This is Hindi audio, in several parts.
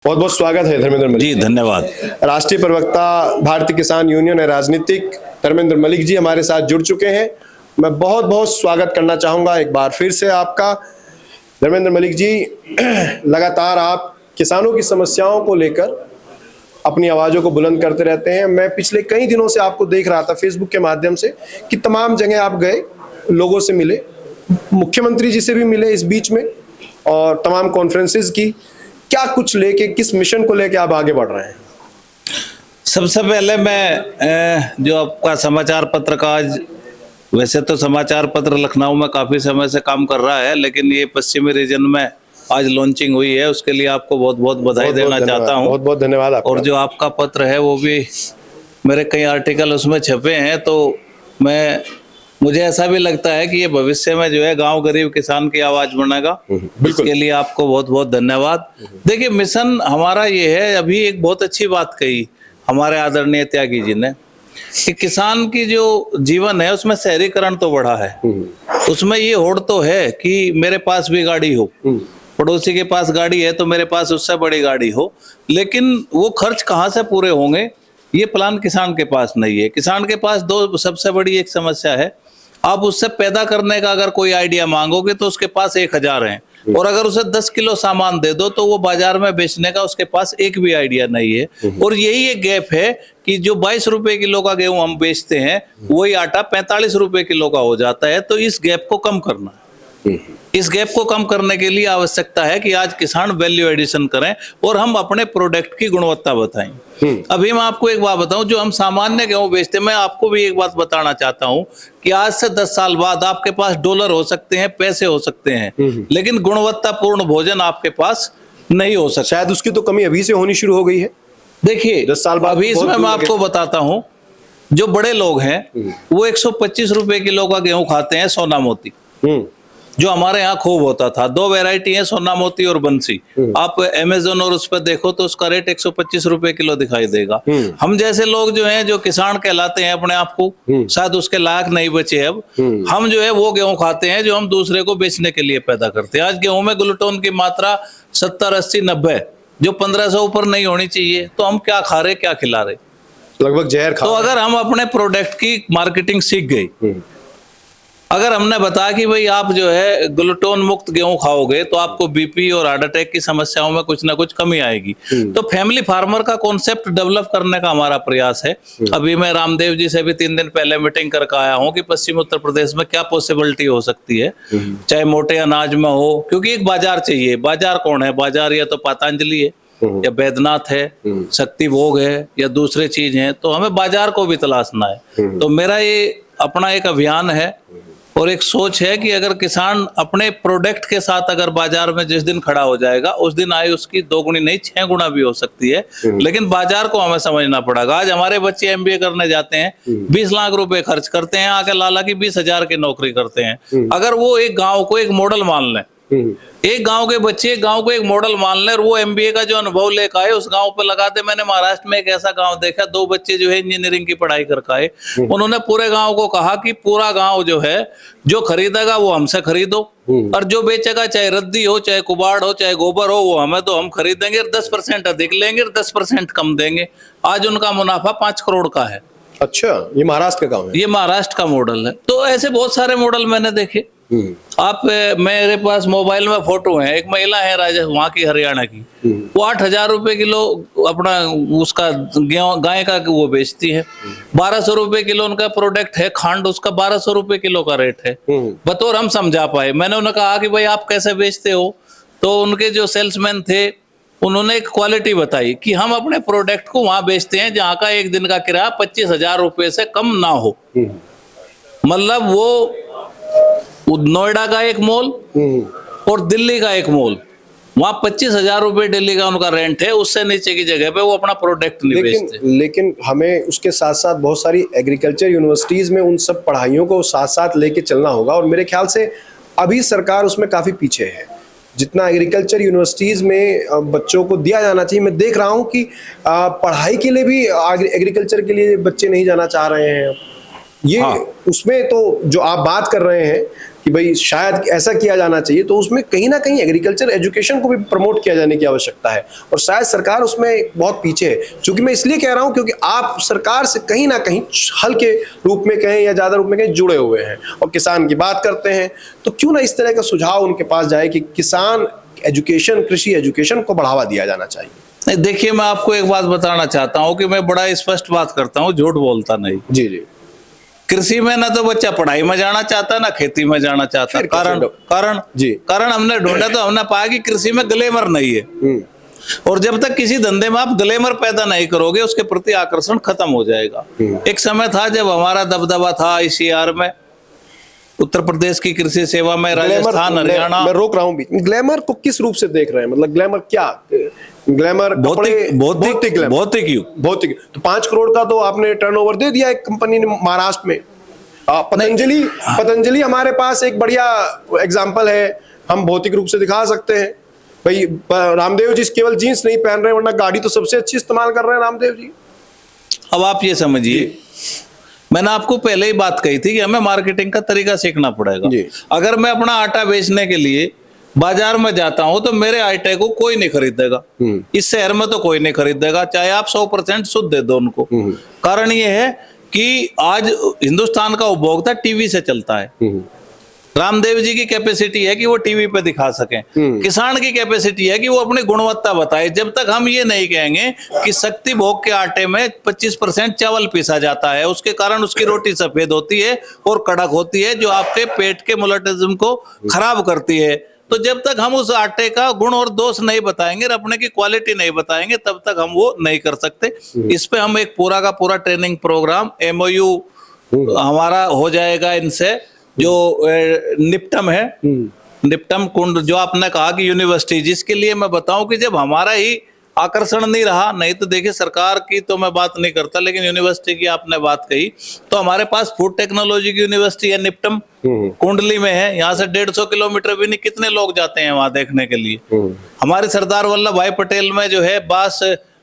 बहुत बहुत स्वागत है धर्मेंद्र मलिक जी। धन्यवाद। राष्ट्रीय प्रवक्ता भारतीय किसान यूनियन है राजनीतिक धर्मेंद्र मलिक जी हमारे साथ जुड़ चुके हैं। मैं बहुत बहुत स्वागत करना चाहूंगा एक बार फिर से आपका। धर्मेंद्र मलिक जी, लगातार आप किसानों की समस्याओं को लेकर अपनी आवाजों को बुलंद करते रहते हैं। मैं पिछले कई दिनों से आपको देख रहा था फेसबुक के माध्यम से कि तमाम जगह आप गए, लोगों से मिले, मुख्यमंत्री जी से भी मिले इस बीच में, और तमाम कॉन्फ्रेंसेस की। क्या कुछ लेके, किस मिशन को लेके आप आगे बढ़ रहे हैं? सबसे पहले मैं जो आपका समाचार पत्र का आज, वैसे तो समाचार पत्र लखनऊ में काफी समय से काम कर रहा है, लेकिन ये पश्चिमी रीजन में आज लॉन्चिंग हुई है, उसके लिए आपको बहुत बहुत बधाई देना चाहता हूँ। बहुत बहुत धन्यवाद आपका। और जो आपका पत्र है वो भी, मेरे कई आर्टिकल उसमें छपे हैं, तो मुझे ऐसा भी लगता है कि ये भविष्य में जो है गांव गरीब किसान की आवाज बनेगा। इसके लिए आपको बहुत बहुत धन्यवाद। देखिए, मिशन हमारा ये है, अभी एक बहुत अच्छी बात कही हमारे आदरणीय त्यागी जी ने कि किसान की जो जीवन है उसमें शहरीकरण तो बढ़ा है, उसमें ये होड़ तो है कि मेरे पास भी गाड़ी हो, पड़ोसी के पास गाड़ी है तो मेरे पास उससे बड़ी गाड़ी हो, लेकिन वो खर्च कहाँ से पूरे होंगे ये प्लान किसान के पास नहीं है। किसान के पास दो सबसे बड़ी एक समस्या है, आप उससे पैदा करने का अगर कोई आइडिया मांगोगे तो उसके पास 1000 है, और अगर उसे 10 किलो सामान दे दो तो वो बाजार में बेचने का उसके पास एक भी आइडिया नहीं है। और यही एक गैप है कि जो 22 रुपए किलो का गेहूं हम बेचते हैं वही आटा 45 रुपए किलो का हो जाता है। तो इस गैप को कम करना है। इस गैप को कम करने के लिए आवश्यकता है कि आज किसान वैल्यू एडिशन करें और हम अपने प्रोडक्ट की गुणवत्ता बताएं। अभी मैं आपको एक बात बताऊं, जो हम सामान्य गेहूं बेचते हैं, मैं आपको भी एक बात बताना चाहता हूं कि आज से 10 साल बाद आपके पास डॉलर हो सकते हैं, पैसे हो सकते हैं, लेकिन गुणवत्तापूर्ण भोजन आपके पास नहीं हो सकता। शायद उसकी तो कमी अभी से होनी शुरू हो गई है। देखिए, 10 साल बाद अभी इसमें मैं आपको बताता हूँ, जो बड़े लोग हैं वो 125 रुपए किलो का गेहूं खाते हैं, सोना मोती, जो हमारे यहाँ खूब होता था। 2 वैरायटी है, सोना मोती और बंसी। आप अमेज़न और उस पर देखो तो उसका रेट 125 रुपए किलो दिखाई देगा। हम जैसे लोग जो हैं, जो किसान कहलाते हैं अपने आप को, शायद उसके लायक नहीं बचे अब, हम जो है वो गेहूं खाते हैं जो हम दूसरे को बेचने के लिए पैदा करते हैं। आज गेहूं में ग्लूटोन की मात्रा 70, 80, 90, जो 1500 ऊपर नहीं होनी चाहिए, तो हम क्या खा रहे, क्या खिला रहे? लगभग जहर खा। तो अगर हम अपने प्रोडक्ट की मार्केटिंग सीख गई, अगर हमने बताया कि भाई आप जो है ग्लूटोन मुक्त गेहूं खाओगे तो आपको बीपी और हार्ट अटैक की समस्याओं में कुछ ना कुछ कमी आएगी, तो फैमिली फार्मर का कॉन्सेप्ट डेवलप करने का हमारा प्रयास है। अभी मैं रामदेव जी से भी 3 दिन पहले मीटिंग करके आया हूं कि पश्चिम उत्तर प्रदेश में क्या पॉसिबिलिटी हो सकती है, चाहे मोटे अनाज में हो, क्योंकि एक बाजार चाहिए। बाजार कौन है? बाजार या तो पतंजलि है, या बैद्यनाथ है, शक्ति भोग है, या दूसरे चीज है, तो हमें बाजार को भी तलाशना है। तो मेरा ये अपना एक अभियान है और एक सोच है कि अगर किसान अपने प्रोडक्ट के साथ अगर बाजार में जिस दिन खड़ा हो जाएगा, उस दिन आय उसकी 2 गुनी नहीं 6 गुना भी हो सकती है, लेकिन बाजार को हमें समझना पड़ेगा। आज हमारे बच्चे एमबीए करने जाते हैं, 20 लाख रुपए खर्च करते हैं, आके लाला की 20,000 की नौकरी करते हैं। अगर वो एक गांव को एक मॉडल मान लें, एक गांव के बच्चे गांव को एक मॉडल मान ले और वो एमबीए का जो अनुभव लेकर आए उस गांव पे लगाते। मैंने महाराष्ट्र में एक ऐसा गांव देखा, 2 बच्चे जो है इंजीनियरिंग की पढ़ाई करके आए, उन्होंने पूरे गांव को कहा कि पूरा गांव जो है, जो खरीदेगा वो हमसे खरीदो, और जो बेचेगा, चाहे रद्दी हो, चाहे कुबाड़ हो, चाहे गोबर हो, वो हमें तो हम खरीदेंगे, 10% अधिक लेंगे, 10% कम देंगे। आज उनका मुनाफा 5 करोड़ का है। अच्छा, ये महाराष्ट्र का गांव है? ये महाराष्ट्र का मॉडल है। तो ऐसे बहुत सारे मॉडल मैंने देखे। आप, मेरे पास मोबाइल में फोटो है, एक महिला है वहां की, हरियाणा की, वो 8,000 रुपए किलो अपना उसका गाय का वो बेचती है। 1200 रुपए किलो उनका प्रोडक्ट है खांड, उसका 1200 रुपए किलो का रेट है। बतौर हम समझा पाए, मैंने उन्हें कहा कि भाई आप कैसे बेचते हो, तो उनके जो सेल्समैन थे उन्होंने एक क्वालिटी बताई कि हम अपने प्रोडक्ट को वहां बेचते हैं जहां का एक दिन का किराया 25,000 रुपए से कम ना हो। मतलब वो नोएडा का एक मॉल और दिल्ली का एक मॉल, वहां 25,000 रुपए दिल्ली का उनका रेंट है, उससे नीचे की जगह पे वो अपना प्रोडक्ट नहीं बेचते। लेकिन हमें उसके साथ साथ बहुत सारी एग्रीकल्चर यूनिवर्सिटीज में उन सब पढ़ाइयों को साथ साथ लेके चलना होगा, और मेरे ख्याल से अभी सरकार उसमें काफी पीछे है। जितना एग्रीकल्चर यूनिवर्सिटीज में बच्चों को दिया जाना चाहिए, मैं देख रहा हूँ कि पढ़ाई के लिए भी एग्रीकल्चर के लिए बच्चे नहीं जाना चाह रहे हैं। ये उसमें तो जो आप बात कर रहे हैं कि भाई शायद ऐसा किया जाना चाहिए, तो उसमें कहीं ना कहीं एग्रीकल्चर एजुकेशन को भी प्रमोट किया जाने की आवश्यकता है, और शायद सरकार उसमें बहुत पीछे है। क्योंकि मैं इसलिए कह रहा हूं क्योंकि आप सरकार से कहीं ना कहीं हल्के रूप में कहें या ज्यादा रूप में कहें जुड़े हुए हैं और किसान की बात करते हैं, तो क्यों ना इस तरह का सुझाव उनके पास जाए कि किसान एजुकेशन, कृषि एजुकेशन को बढ़ावा दिया जाना चाहिए। नहीं, देखिए मैं आपको एक बात बताना चाहता हूं कि मैं बड़ा स्पष्ट बात करता हूं, झूठ बोलता नहीं। जी जी। कृषि में ना तो बच्चा पढ़ाई में जाना चाहता, ना खेती में जाना चाहता। फिर कैसे कारण हमने ढूंढा तो हमने पाया कि कृषि में ग्लैमर नहीं है, और जब तक किसी धंधे में आप ग्लैमर पैदा नहीं करोगे उसके प्रति आकर्षण खत्म हो जाएगा। एक समय था जब हमारा दबदबा था ICR में, उत्तर प्रदेश की कृषि सेवा में, राजस्थान, हरियाणा। मैं रोक रहा हूँ, ग्लैमर को किस रूप से देख रहे हैं? मतलब ग्लैमर क्या? ग्लैमर भौतिक। तो 5 करोड़ का तो आपने टर्नओवर दे दिया एक कंपनी ने महाराष्ट्र में। पतंजलि हमारे पास एक बढ़िया एग्जांपल है, हम भौतिक रूप से दिखा सकते हैं। भाई रामदेव जी केवल जीन्स नहीं पहन रहे, वरना गाड़ी तो सबसे अच्छी इस्तेमाल कर रहे हैं रामदेव जी। अब आप ये समझिए, मैंने आपको पहले ही बात कही थी कि हमें मार्केटिंग का तरीका सीखना पड़ेगा। अगर मैं अपना आटा बेचने के लिए बाजार में जाता हूं तो मेरे आटे को कोई नहीं खरीदेगा, इस शहर में तो कोई नहीं खरीदेगा, चाहे आप 100% शुद्ध दे दो उनको। कारण ये है कि आज हिंदुस्तान का उपभोक्ता टीवी से चलता है। रामदेव जी की कैपेसिटी है कि वो टीवी पे दिखा सकें, किसान की कैपेसिटी है कि वो अपनी गुणवत्ता बताए। जब तक हम ये नहीं कहेंगे कि शक्ति भोग के आटे में 25% चावल पीसा जाता है, उसके कारण उसकी रोटी सफेद होती है और कड़क होती है, जो आपके पेट के मोलेटिज्म को खराब करती है, तो जब तक हम उस आटे का गुण और दोष नहीं बताएंगे, अपने की क्वालिटी नहीं बताएंगे, तब तक हम वो नहीं कर सकते। इस पे हम एक पूरा का पूरा ट्रेनिंग प्रोग्राम MOU हमारा हो जाएगा इनसे, जो निपटम है, निपटम कुंड, जो आपने कहा कि यूनिवर्सिटी, जिसके लिए मैं बताऊं कि जब हमारा ही आकर्षण नहीं रहा, नहीं तो देखिए सरकार की तो मैं बात नहीं करता, लेकिन यूनिवर्सिटी की आपने बात कही, तो हमारे पास फूड टेक्नोलॉजी की यूनिवर्सिटी है, निपटम कुंडली में है। यहाँ से 150 किलोमीटर भी नहीं, कितने लोग जाते हैं वहां देखने के लिए। हमारे सरदार वल्लभ भाई पटेल में जो है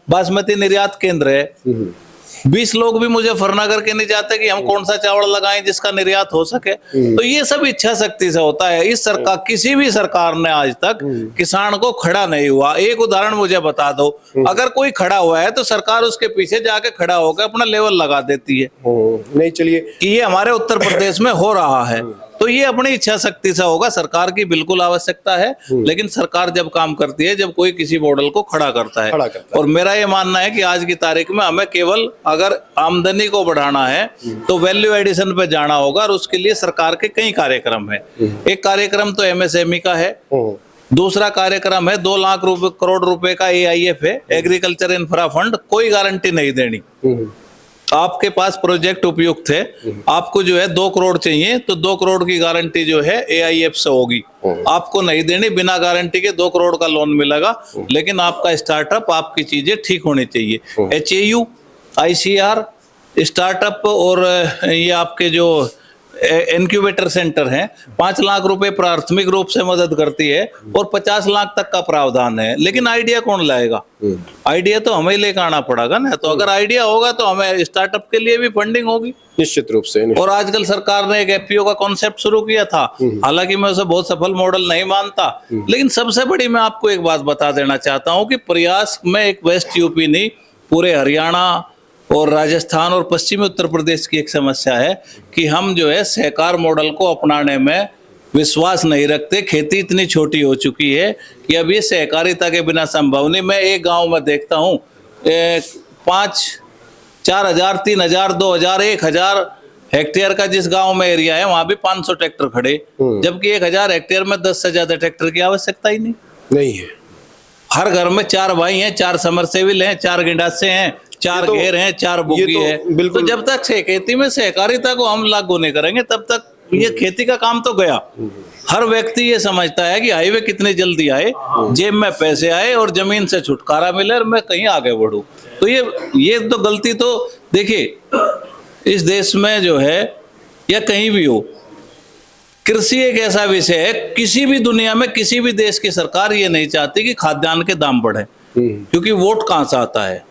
बासमती निर्यात केंद्र है। 20 लोग भी मुजफ्फरनगर के नहीं जाते कि हम कौन सा चावल लगाएं जिसका निर्यात हो सके। तो ये सब इच्छा शक्ति से होता है। इस सरकार, किसी भी सरकार ने आज तक किसान को खड़ा नहीं हुआ। एक उदाहरण मुझे बता दो, अगर कोई खड़ा हुआ है तो सरकार उसके पीछे जाके खड़ा होकर अपना लेवल लगा देती है। नहीं, चलिए, कि ये हमारे उत्तर प्रदेश में हो रहा है, तो ये अपनी इच्छा शक्ति से होगा। सरकार की बिल्कुल आवश्यकता है, लेकिन सरकार जब काम करती है जब कोई किसी मॉडल को खड़ा करता है। और मेरा ये मानना है कि आज की तारीख में हमें केवल अगर आमदनी को बढ़ाना है तो वैल्यू एडिशन पे जाना होगा, और उसके लिए सरकार के कई कार्यक्रम है। एक कार्यक्रम तो MSME का है, दूसरा कार्यक्रम है 2 लाख करोड़ रुपए का AIF है, एग्रीकल्चर इंफ्रा फंड। कोई गारंटी नहीं देनी, आपके पास प्रोजेक्ट उपयुक्त है, आपको जो है 2 करोड़ चाहिए तो 2 करोड़ की गारंटी जो है AIF से होगी, आपको नहीं देनी। बिना गारंटी के 2 करोड़ का लोन मिलेगा, लेकिन आपका स्टार्टअप, आपकी चीजें ठीक होनी चाहिए। HAU, ICR स्टार्टअप और ये आपके जो इनक्यूबेटर सेंटर हैं, 5 लाख रुपए प्राथमिक रूप से मदद करती है और 50 लाख तक का प्रावधान है। लेकिन आइडिया कौन लाएगा? आइडिया तो हमें लेकर आना पड़ेगा ना। तो अगर आइडिया होगा तो हमें स्टार्टअप के लिए भी फंडिंग होगी, निश्चित रूप से। और आजकल सरकार ने एक FPO का कॉन्सेप्ट शुरू किया था, हालांकि मैं उसे बहुत सफल मॉडल नहीं मानता, लेकिन सबसे बड़ी मैं आपको एक बात बता देना चाहता हूं कि प्रयास में एक वेस्ट यूपी नहीं, पूरे हरियाणा और राजस्थान और पश्चिमी उत्तर प्रदेश की एक समस्या है कि हम जो है सहकार मॉडल को अपनाने में विश्वास नहीं रखते। खेती इतनी छोटी हो चुकी है कि अब ये सहकारिता के बिना संभव नहीं। मैं एक गांव में देखता हूँ 4,000, 3,000, 2,000, 1,000 हेक्टेयर का जिस गांव में एरिया है वहां भी 500 ट्रैक्टर खड़े, जबकि 1,000 हेक्टेयर में 10 से ज्यादा ट्रैक्टर की आवश्यकता ही नहीं है। हर घर में 4 भाई हैं, 4 समरसेबिल हैं, 4 गिंडासे हैं, 4 घेर हैं, 4 बुगी है। तो जब तक खेती में सहकारिता को हम लागू नहीं करेंगे तब तक ये खेती का काम तो गया। हर व्यक्ति ये समझता है कि हाईवे कितनी जल्दी आए, जेब में पैसे आए और जमीन से छुटकारा मिले और मैं कहीं आगे बढ़ूं। तो ये तो गलती तो देखिए इस देश में जो है या कहीं भी हो, कृषि एक ऐसा विषय है, किसी भी दुनिया में किसी भी देश की सरकार ये नहीं चाहती कि खाद्यान्न के दाम बढ़े। क्योंकि वोट कहाँ से आता है?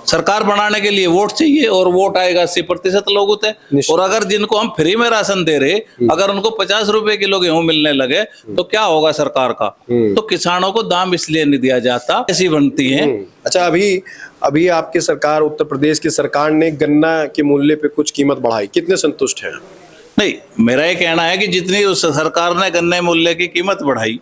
सरकार बनाने के लिए वोट चाहिए, और वोट आएगा 80% लोगों से। और अगर जिनको हम फ्री में राशन दे रहे, अगर उनको 50 रुपए किलो गेहूं मिलने लगे तो क्या होगा सरकार का? तो किसानों को दाम इसलिए नहीं दिया जाता, ऐसी बनती है। अच्छा, अभी आपकी सरकार, उत्तर प्रदेश की सरकार ने गन्ना के मूल्य पे कुछ कीमत बढ़ाई, कितने संतुष्ट हैं? नहीं, मेरा ये कहना है कि जितनी उस सरकार ने गन्ने मूल्य की कीमत बढ़ाई,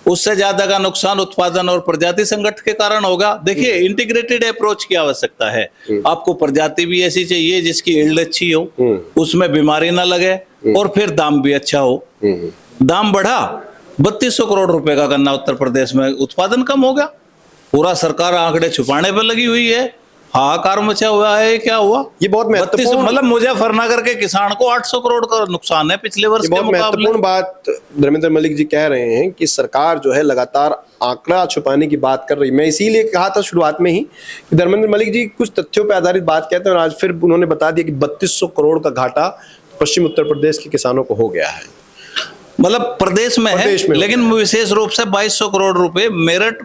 उससे ज्यादा का नुकसान उत्पादन और प्रजाति संकट के कारण होगा। देखिए, इंटीग्रेटेड अप्रोच की आवश्यकता है। आपको प्रजाति भी ऐसी चाहिए जिसकी यील्ड अच्छी हो, उसमें बीमारी ना लगे, और फिर दाम भी अच्छा हो। दाम बढ़ा, 3200 करोड़ रुपए का गन्ना उत्तर प्रदेश में उत्पादन कम हो गया। पूरा सरकार आंकड़े छुपाने पर लगी हुई है, हाहाकार मचा हुआ है। क्या हुआ? ये बहुत महत्वपूर्ण, मतलब मुजफ्फरनगर के किसान को 800 करोड़ का नुकसान है पिछले वर्ष के बहुत मुकाबले। महत्वपूर्ण बात धर्मेंद्र मलिक जी कह रहे हैं कि सरकार जो है लगातार आंकड़ा छुपाने की बात कर रही है। मैं इसीलिए कहा था शुरुआत में ही कि धर्मेंद्र मलिक जी कुछ तथ्यों पर आधारित बात कहते हैं, और आज फिर उन्होंने बता दिया कि 3200 करोड़ का घाटा पश्चिम उत्तर प्रदेश के किसानों को हो गया है। मतलब प्रदेश में है, लेकिन विशेष रूप से 2200 करोड़ रुपए मेरठ,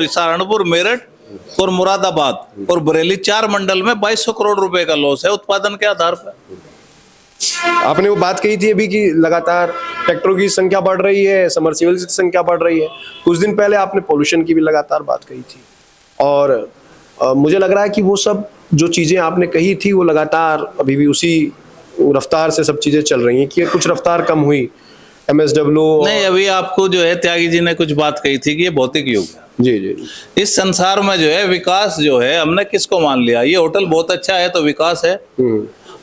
सहारनपुर, मेरठ और मुरादाबाद और बरेली 4 मंडल में 2200 करोड़ रुपए का लॉस है उत्पादन के आधार पर। आपने वो बात कही थी अभी कि लगातार ट्रैक्टरों की संख्या बढ़ रही है, समरसीबल की संख्या बढ़ रही है। कुछ दिन पहले आपने पोल्यूशन की भी लगातार बात कही थी, और मुझे लग रहा है कि वो सब जो चीजें आपने कही थी वो लगातार अभी भी उसी रफ्तार से सब चीजें चल रही हैं, कि कुछ रफ्तार कम हुई? MSW नहीं, अभी आपको जो है त्यागी जी ने कुछ बात कही थी कि ये भौतिक युग है। जी जी, इस संसार में जो है विकास जो है, हमने किसको मान लिया? ये होटल बहुत अच्छा है तो विकास है।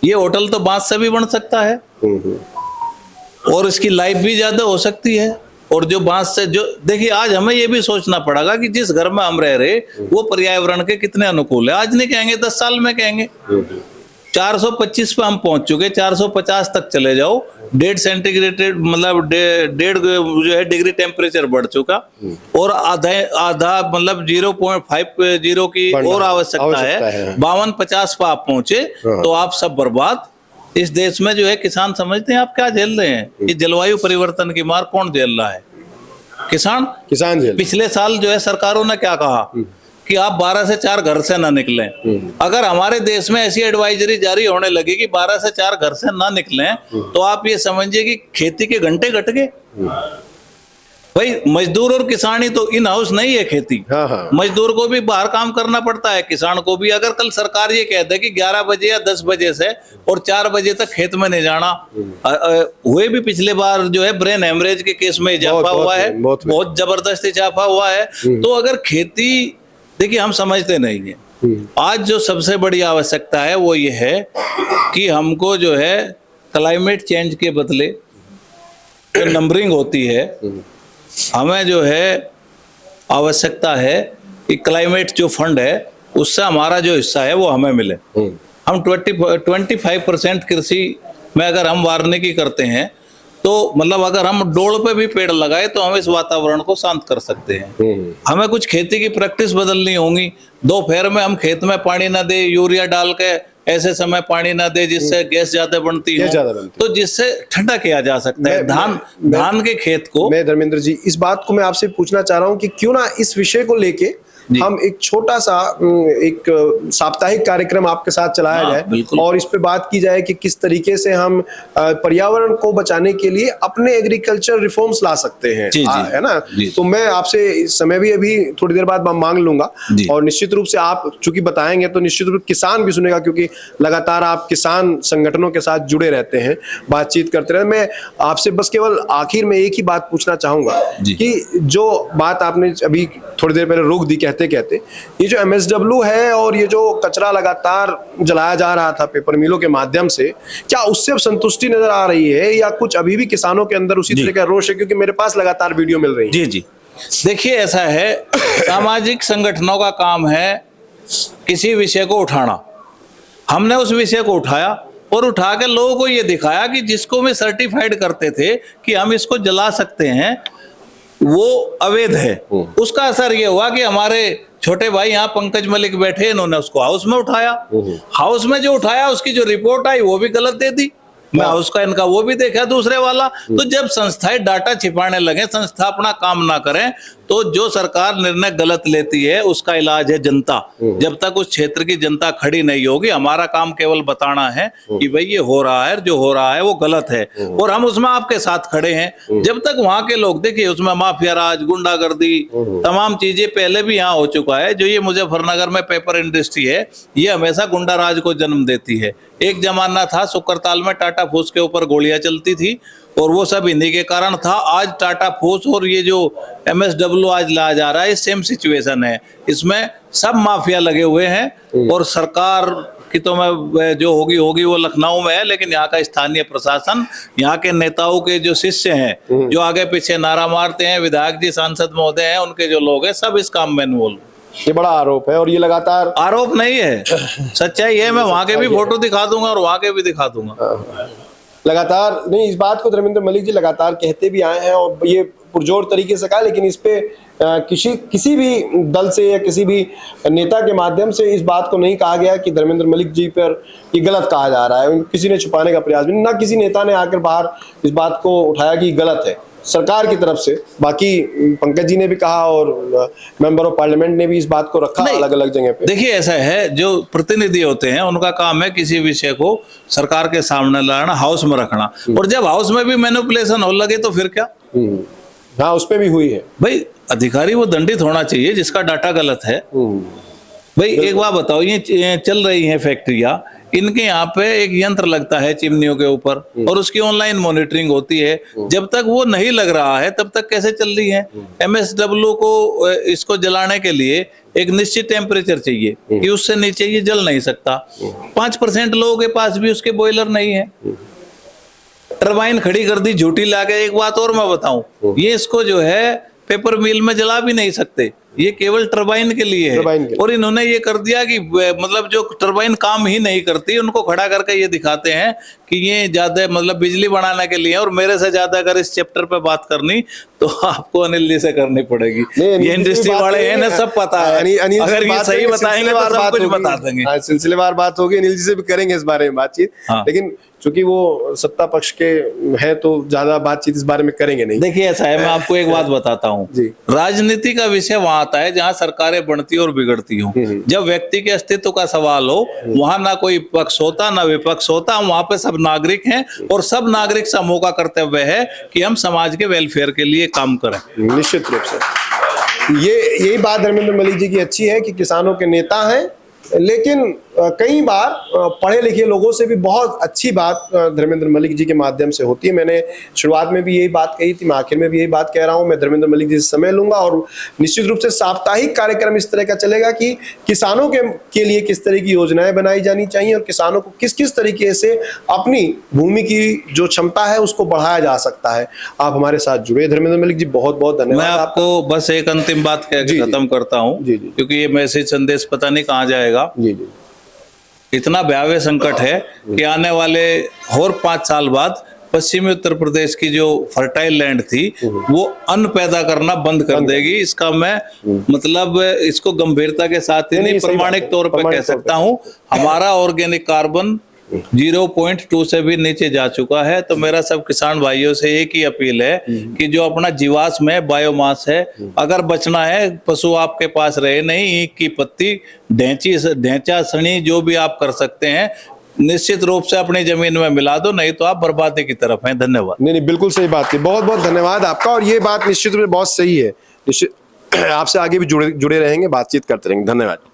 ये होटल तो बांस से भी बन सकता है, और इसकी लाइफ भी ज्यादा हो सकती है। और जो बांस से जो, देखिए आज हमें ये भी सोचना पड़ेगा कि जिस घर में हम रह रहे वो पर्यावरण के कितने अनुकूल है। आज नहीं कहेंगे, 10 साल में कहेंगे। 425 पे हम पहुंच चुके, 450 तक चले जाओ, 1.5 सेंटीग्रेड मतलब 1.5 जो है डिग्री टेम्परेचर बढ़ चुका, और आधा मतलब 0.50 की और आवश्यकता है। 52-50 पे आप पहुंचे तो आप सब बर्बाद। इस देश में जो है किसान समझते हैं आप क्या झेल रहे हैं? कि जलवायु परिवर्तन की मार कौन झेल रहा है? किसान झेल। पिछले साल जो है सरकारों ने क्या कहा कि आप 12 से 4 घर से ना निकलें। अगर हमारे देश में ऐसी एडवाइजरी जारी होने लगी कि 12 से 4 घर से ना निकलें, तो आप ये समझिए कि खेती के घंटे घट गए। भाई, मजदूर और किसान ही तो इन हाउस नहीं है खेती। मजदूर को भी बाहर काम करना पड़ता है, किसान को भी। अगर कल सरकार ये कहते कि 11 बजे या 10 बजे से और 4 बजे तक खेत में नहीं जाना, हुए भी पिछले बार जो है ब्रेन हेमरेज के केस में इजाफा हुआ है, बहुत जबरदस्त इजाफा हुआ है। तो अगर खेती, देखिए हम समझते नहीं है। आज जो सबसे बड़ी आवश्यकता है वो ये है कि हमको जो है क्लाइमेट चेंज के बदले जो नंबरिंग होती है, हमें जो है आवश्यकता है कि क्लाइमेट जो फंड है उससे हमारा जो हिस्सा है वो हमें मिले। हम 25% कृषि में अगर हम वार्निकी करते हैं, तो मतलब अगर हम डोल पे भी पेड़ लगाए तो हम इस वातावरण को शांत कर सकते हैं। हमें कुछ खेती की प्रैक्टिस बदलनी होगी। दोपहर में हम खेत में पानी ना दे, यूरिया डाल के ऐसे समय पानी ना दे जिससे गैस ज्यादा बनती है, तो जिससे ठंडा किया जा सकता है धान के खेत को। मैं धर्मेंद्र जी, इस बात को मैं आपसे पूछना चाह रहा हूं कि क्यों ना इस विषय को लेके हम एक छोटा सा एक साप्ताहिक कार्यक्रम आपके साथ चलाया जाए, और इस पे बात की जाए कि किस तरीके से हम पर्यावरण को बचाने के लिए अपने एग्रीकल्चर रिफॉर्म्स ला सकते हैं, है ना? तो मैं आपसे समय भी अभी थोड़ी देर बाद मांग लूंगा, और निश्चित रूप से आप चूंकि बताएंगे तो निश्चित रूप से किसान भी सुनेगा, क्योंकि लगातार आप किसान संगठनों के साथ जुड़े रहते हैं, बातचीत करते रहते। मैं आपसे बस केवल आखिर में एक ही बात पूछना चाहूंगा कि जो बात आपने अभी थोड़ी देर पहले रोक दी कहते ये जो MSW है और ये जो कचरा लगातार जलाया जा रहा था पेपर मिलों के माध्यम से, क्या उससे अब संतुष्टि नजर आ रही है, या कुछ अभी भी किसानों के अंदर उसी तरह का रोष है? क्योंकि मेरे पास लगातार वीडियो मिल रही है। जी, देखिए ऐसा है, सामाजिक संगठनों का काम है किसी विषय को उठाना। हमने उस विषय को उठाया और उठा के लोगों को ये दिखाया कि जिसको भी सर्टिफाइड करते थे कि हम इसको जला सकते हैं, वो अवैध है। उसका असर ये हुआ कि हमारे छोटे भाई यहाँ पंकज मलिक बैठे, इन्होंने उसको हाउस में उठाया। हाउस में जो उठाया उसकी जो रिपोर्ट आई वो भी गलत दे दी। मैं हाउस का इनका वो भी देखा दूसरे वाला। तो जब संस्थाएं डाटा छिपाने लगे, संस्था अपना काम ना करें, तो जो सरकार निर्णय गलत लेती है उसका इलाज है जनता। जब तक उस क्षेत्र की जनता खड़ी नहीं होगी, हमारा काम केवल बताना है कि भाई ये हो रहा है, जो हो रहा है वो गलत है और हम उसमें आपके साथ खड़े हैं। जब तक वहां के लोग, देखिए उसमें माफिया राज, गुंडागर्दी, तमाम चीजें पहले भी यहाँ हो चुका है। जो ये मुजफ्फरनगर में पेपर इंडस्ट्री है, ये हमेशा गुंडा राज को जन्म देती है। एक जमाना था सुकरताल में टाटा फूस के ऊपर गोलियां चलती थी और वो सब इन्हीं के कारण था। आज टाटा फूस और ये जो MSW आज लाया जा रहा है, सेम सिचुएशन है। इसमें सब माफिया लगे हुए हैं और सरकार की तो मैं जो होगी वो लखनऊ में है, लेकिन यहाँ का स्थानीय प्रशासन, यहाँ के नेताओं के जो शिष्य हैं, जो आगे पीछे नारा मारते हैं, विधायक जी, सांसद महोदय हैं, उनके जो लोग हैं, सब इस काम में इन्वॉल्व। ये बड़ा आरोप है और ये लगातार आरोप नहीं है, सच्चाई है। मैं वहां के भी फोटो दिखा दूंगा और वहां के भी दिखा दूंगा। लगातार नहीं, इस बात को धर्मेंद्र मलिक जी लगातार कहते भी आए हैं और ये पुरजोर तरीके से कहा, लेकिन इस पे किसी भी दल से या किसी भी नेता के माध्यम से इस बात को नहीं कहा गया कि धर्मेंद्र मलिक जी पर ये गलत कहा जा रहा है। किसी ने छुपाने का प्रयास भी, ना किसी नेता ने आकर बाहर इस बात को उठाया कि गलत है सरकार की तरफ से। बाकी पंकज जी ने भी कहा और मेंबर ऑफ पार्लियामेंट ने भी इस बात को रखा अलग अलग जगह पे। देखिए ऐसा है, जो प्रतिनिधि होते हैं उनका काम है किसी विषय को सरकार के सामने लाना, हाउस में रखना, और जब हाउस में भी मैनिपुलेशन हो लगे तो फिर क्या। हाँ, उसपे भी हुई है भाई। अधिकारी वो दंडित होना चाहिए जिसका डाटा गलत है। भाई एक बात बताओ, ये चल रही है फैक्ट्रियां, इनके यहाँ पे एक यंत्र लगता है चिमनियों के ऊपर और उसकी ऑनलाइन मॉनिटरिंग होती है। जब तक वो नहीं लग रहा है तब तक कैसे चल रही है। MSW को इसको जलाने के लिए एक निश्चित टेम्परेचर चाहिए कि उससे नीचे ये जल नहीं सकता। 5% लोगों के पास भी उसके बॉयलर नहीं है। टरबाइन खड़ी कर दी झूठी लाके। एक बात और मैं बताऊं, ये इसको जो है पेपर मिल में जला भी नहीं सकते, ये केवल टरबाइन के लिए है। और इन्होंने ये कर दिया कि मतलब जो टरबाइन काम ही नहीं करती उनको खड़ा करके ये दिखाते हैं कि ये ज्यादा मतलब बिजली बनाने के लिए। और मेरे से ज्यादा अगर इस चैप्टर पे बात करनी तो आपको अनिल जी से करनी पड़ेगी। ये इंडस्ट्री वाले हैं ना, सब पता है। अगर ये सही बताएंगे तो सब कुछ बता देंगे। सिलसिलेवार बात होगी, अनिल जी से भी करेंगे इस बारे में बातचीत। लेकिन चूंकि वो सत्ता पक्ष के हैं तो ज्यादा बातचीत इस बारे में करेंगे नहीं। देखिए ऐसा है, मैं आपको एक बात बताता हूँ। राजनीति का विषय वहां आता है जहां सरकारें बनती और बिगड़ती हो। जब व्यक्ति के अस्तित्व का सवाल हो, वहां ना कोई पक्ष होता ना विपक्ष होता, वहां पे सब नागरिक हैं और सब नागरिक समूह का कर्तव्य है कि हम समाज के वेलफेयर के लिए काम करें। निश्चित रूप से यही बात धर्मेंद्र मलिक जी की अच्छी है कि किसानों के नेता हैं, लेकिन कई बार पढ़े लिखे लोगों से भी बहुत अच्छी बात धर्मेंद्र मलिक जी के माध्यम से होती है। मैंने शुरुआत में भी यही बात कही थी, मैं आखिर में भी यही बात कह रहा हूं। मैं धर्मेंद्र मलिक जी से समय लूंगा और निश्चित रूप से साप्ताहिक कार्यक्रम इस तरह का चलेगा कि किसानों के लिए किस तरह की योजनाएं बनाई जानी चाहिए और किसानों को किस किस तरीके से अपनी भूमि की जो क्षमता है उसको बढ़ाया जा सकता है। आप हमारे साथ जुड़े धर्मेंद्र मलिक जी, बहुत बहुत धन्यवाद। मैं आपको बस एक अंतिम बात कह के खत्म करता हूँ, क्योंकि ये मैसेज संदेश पता नहीं कहाँ जाएगा। इतना भयावह संकट है कि आने वाले और 5 साल बाद पश्चिमी उत्तर प्रदेश की जो फर्टाइल लैंड थी वो अन्न पैदा करना बंद कर देगी। इसका मैं मतलब इसको गंभीरता के साथ ही नहीं, प्रामाणिक तौर पर कह सकता हूँ। हमारा ऑर्गेनिक कार्बन 0.2 से भी नीचे जा चुका है। तो मेरा सब किसान भाइयों से एक ही अपील है कि जो अपना जीवाश्म है, बायोमास है, अगर बचना है, पशु आपके पास रहे नहीं, ईंख की पत्ती, ढेंचा, सनी, जो भी आप कर सकते हैं, निश्चित रूप से अपनी जमीन में मिला दो, नहीं तो आप बर्बादी की तरफ हैं। धन्यवाद। नहीं, बिल्कुल सही बात है, बहुत बहुत धन्यवाद आपका। और ये बात निश्चित रूप से बहुत सही है। आपसे आगे भी जुड़े रहेंगे, बातचीत करते रहेंगे। धन्यवाद।